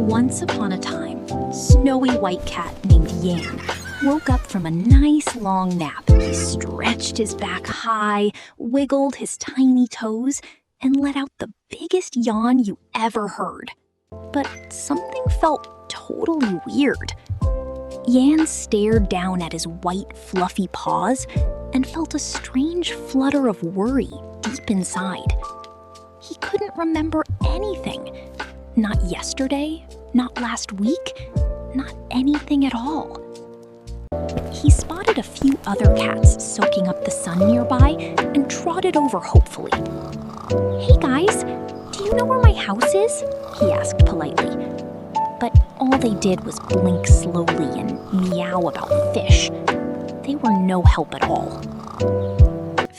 Once upon a time, snowy white cat named Yan woke up from a nice long nap. He stretched his back high, wiggled his tiny toes, and let out the biggest yawn you ever heard. But something felt totally weird. Yan stared down at his white, fluffy paws and felt a strange flutter of worry deep inside. He couldn't remember anything. Not yesterday, not last week, not anything at all. He spotted a few other cats soaking up the sun nearby and trotted over hopefully. "Hey guys, do you know where my house is?" he asked politely. But all they did was blink slowly and meow about fish. They were no help at all.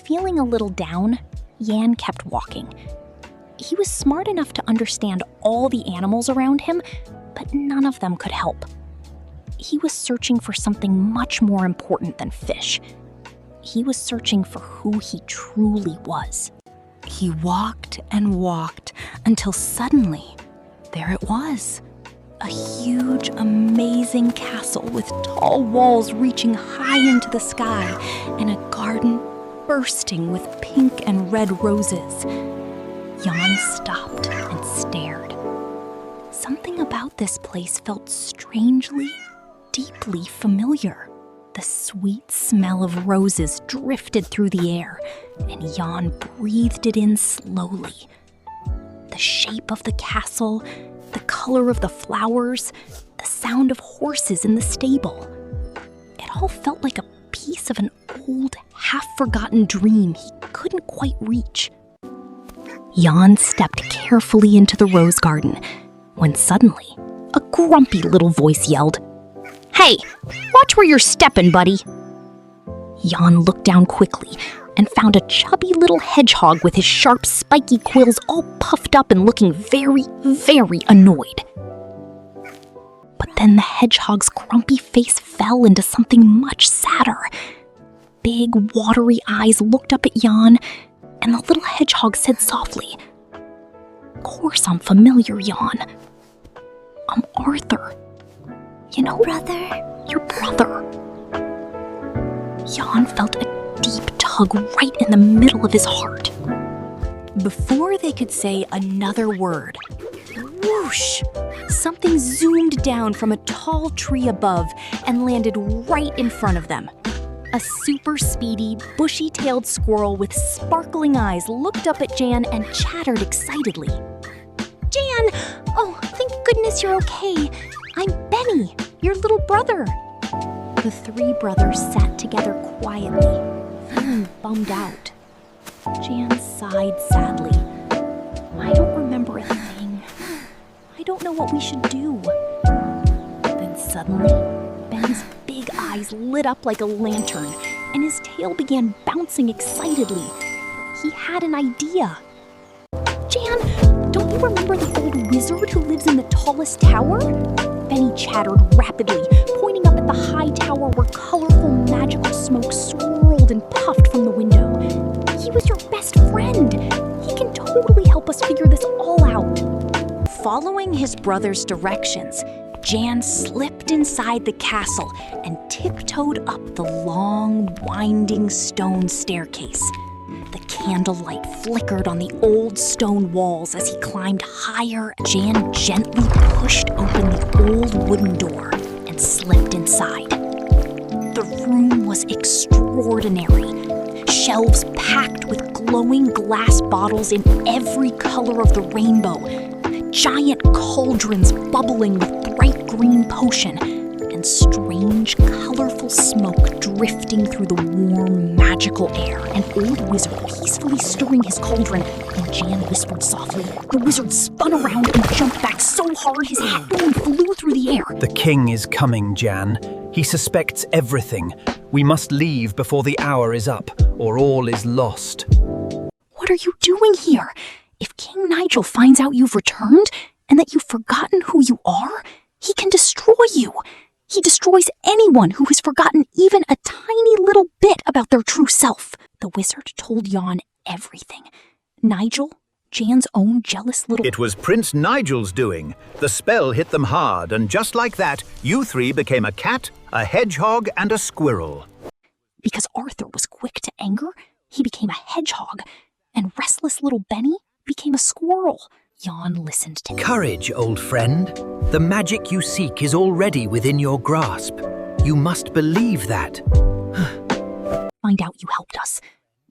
Feeling a little down, Yan kept walking. He was smart enough to understand all the animals around him, but none of them could help. He was searching for something much more important than fish. He was searching for who he truly was. He walked and walked until suddenly, there it was. A huge, amazing castle with tall walls reaching high into the sky and a garden bursting with pink and red roses. Yan stopped and stared. Something about this place felt strangely, deeply familiar. The sweet smell of roses drifted through the air, and Yan breathed it in slowly. The shape of the castle, the color of the flowers, the sound of horses in the stable. It all felt like a piece of an old, half-forgotten dream he couldn't quite reach. Yan stepped carefully into the rose garden when suddenly a grumpy little voice yelled, "Hey, watch where you're stepping, buddy." Yan looked down quickly and found a chubby little hedgehog with his sharp, spiky quills all puffed up and looking very, very annoyed. But then the hedgehog's grumpy face fell into something much sadder. Big, watery eyes looked up at Yan, and the little hedgehog said softly, "Course I'm familiar, Yan. I'm Arthur. You know, Brother? your brother." Yan felt a deep tug right in the middle of his heart. Before they could say another word, whoosh! Something zoomed down from a tall tree above and landed right in front of them. A super speedy, bushy-tailed squirrel with sparkling eyes looked up at Jan and chattered excitedly. "Jan! Oh, thank goodness you're okay. I'm Benny, your little brother." The three brothers sat together quietly, feeling bummed out. Jan sighed sadly. "I don't remember a thing. I don't know what we should do." Then suddenly, Ben's big eyes lit up like a lantern, and his tail began bouncing excitedly. He had an idea. "Jan, don't you remember the old wizard who lives in the tallest tower?" Benny chattered rapidly, pointing up at the high tower where colorful magical smoke swirled and puffed from the window. "He was your best friend. He can totally help us figure this all out." Following his brother's directions, Jan slipped inside the castle and tiptoed up the long, winding stone staircase. The candlelight flickered on the old stone walls as he climbed higher. Jan gently pushed open the old wooden door and slipped inside. The room was extraordinary. Shelves packed with glowing glass bottles in every color of the rainbow. Giant cauldrons bubbling with bright green potion, and strange, colorful smoke drifting through the warm, magical air. An old wizard peacefully stirring his cauldron, and Jan whispered softly. The wizard spun around and jumped back so hard his hat boom flew through the air. "The king is coming, Jan. He suspects everything. We must leave before the hour is up, or all is lost." "What are you doing here? If King Nigel finds out you've returned and that you've forgotten who you are, he can destroy you. He destroys anyone who has forgotten even a tiny little bit about their true self." The wizard told Jan everything. Nigel, Jan's own jealous little... It was Prince Nigel's doing. The spell hit them hard, and just like that, you three became a cat, a hedgehog, and a squirrel. Because Arthur was quick to anger, he became a hedgehog, and restless little Benny became a squirrel. Jan listened to... Courage, old friend. The magic you seek is already within your grasp. You must believe that. Find out you helped us.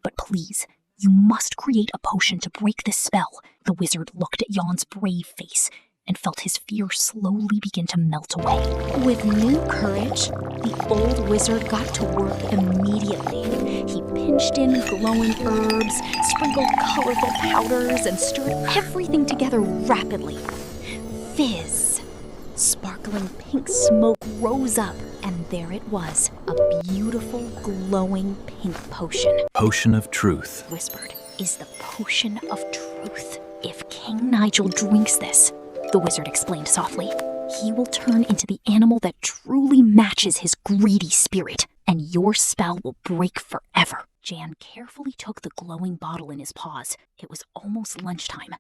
But please, you must create a potion to break this spell. The wizard looked at Jan's brave face and felt his fear slowly begin to melt away. With new courage, the old wizard got to work immediately. He pinched in glowing herbs, sprinkled colorful powders, and stirred everything together rapidly. Fizz! Sparkling pink smoke rose up, and there it was, a beautiful, glowing pink potion. Potion of truth. Whispered, is the potion of truth. If King Nigel drinks this, the wizard explained softly, he will turn into the animal that truly matches his greedy spirit, and your spell will break forever. Jan carefully took the glowing bottle in his paws. It was almost lunchtime.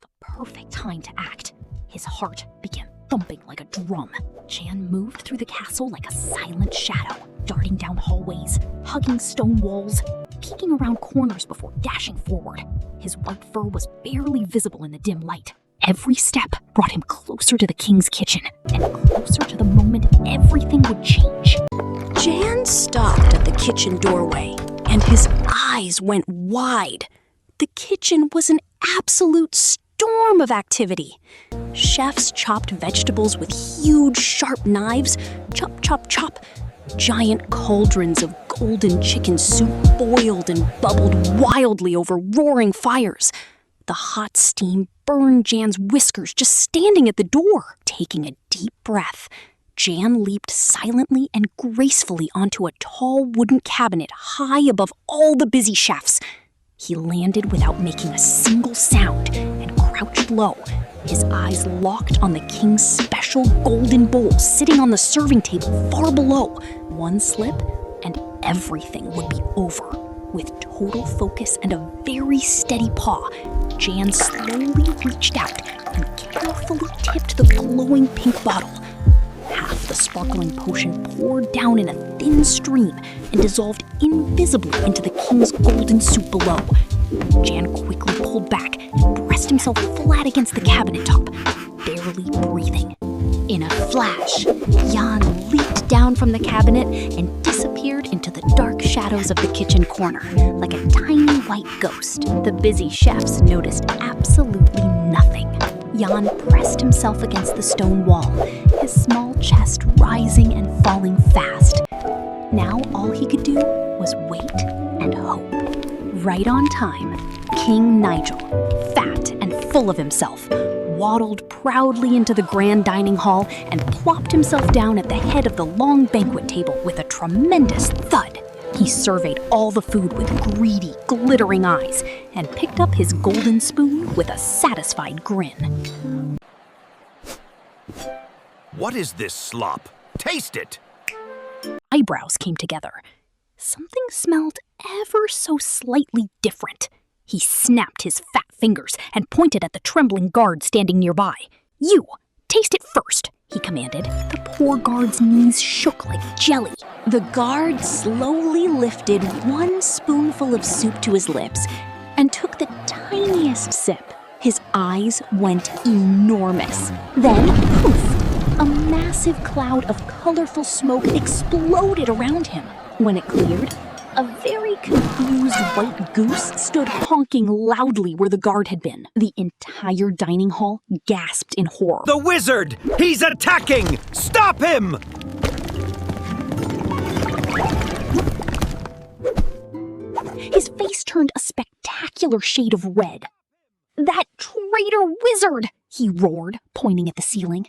The perfect time to act. His heart began thumping like a drum. Jan moved through the castle like a silent shadow, darting down hallways, hugging stone walls, peeking around corners before dashing forward. His white fur was barely visible in the dim light. Every step brought him closer to the king's kitchen, and closer to the moment everything would change. Jan stopped at the kitchen doorway, and his eyes went wide. The kitchen was an absolute storm of activity. Chefs chopped vegetables with huge, sharp knives, chop, chop, chop. Giant cauldrons of golden chicken soup boiled and bubbled wildly over roaring fires. The hot steam burned Jan's whiskers just standing at the door. Taking a deep breath, Jan leaped silently and gracefully onto a tall wooden cabinet high above all the busy chefs. He landed without making a single sound and crouched low, his eyes locked on the king's special golden bowl sitting on the serving table far below. One slip, and everything would be over. With total focus and a very steady paw, Jan slowly reached out and carefully tipped the glowing pink bottle. Half the sparkling potion poured down in a thin stream and dissolved invisibly into the king's golden soup below. Jan quickly pulled back and pressed himself flat against the cabinet top, barely breathing. In a flash, Jan leaped down from the cabinet and disappeared into the dark shadows of the kitchen corner, like a tiny white ghost. The busy chefs noticed absolutely nothing. Jan pressed himself against the stone wall, his small chest rising and falling fast. Now all he could do was wait and hope. Right on time, King Nigel, fat and full of himself, waddled proudly into the grand dining hall and plopped himself down at the head of the long banquet table with a tremendous thud. He surveyed all the food with greedy, glittering eyes and picked up his golden spoon with a satisfied grin. What is this slop? Taste it! Eyebrows came together. Something smelled ever so slightly different. He snapped his fat fingers and pointed at the trembling guard standing nearby. "You, taste it first," he commanded. The poor guard's knees shook like jelly. The guard slowly lifted one spoonful of soup to his lips and took the tiniest sip. His eyes went enormous. Then, poof, a massive cloud of colorful smoke exploded around him. When it cleared, a very confused white goose stood honking loudly where the guard had been. The entire dining hall gasped in horror. The wizard! He's attacking! Stop him! His face turned a spectacular shade of red. "That traitor wizard!" he roared, pointing at the ceiling.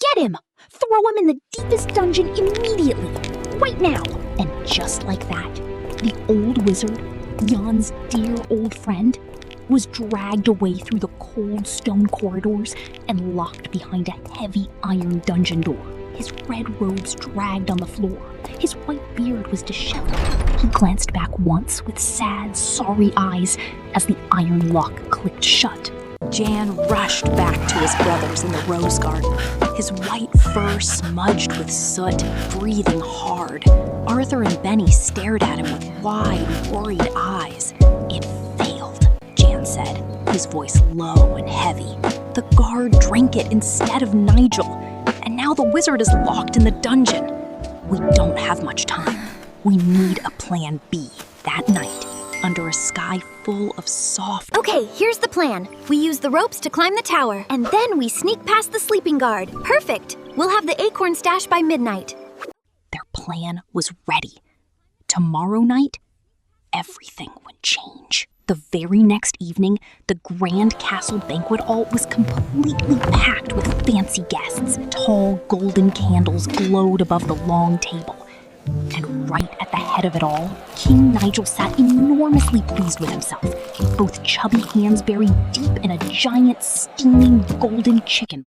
"Get him! Throw him in the deepest dungeon immediately! Right now!" And just like that, the old wizard, Jan's dear old friend, was dragged away through the cold stone corridors and locked behind a heavy iron dungeon door. His red robes dragged on the floor. His white beard was disheveled. He glanced back once with sad, sorry eyes as the iron lock clicked shut. Jan rushed back to his brothers in the rose garden, his white fur smudged with soot, breathing hard. Arthur and Benny stared at him with wide, worried eyes. It failed, Jan said, his voice low and heavy. The guard drank it instead of Nigel, and now the wizard is locked in the dungeon. We don't have much time. We need a plan B that night, under a sky full of soft... Okay, here's the plan. We use the ropes to climb the tower, and then we sneak past the sleeping guard. Perfect! We'll have the acorn stash by midnight. Their plan was ready. Tomorrow night, everything would change. The very next evening, the Grand Castle Banquet Hall was completely packed with fancy guests. Tall golden candles glowed above the long table. And right at the head of it all, King Nigel sat enormously pleased with himself, both chubby hands buried deep in a giant steaming golden chicken.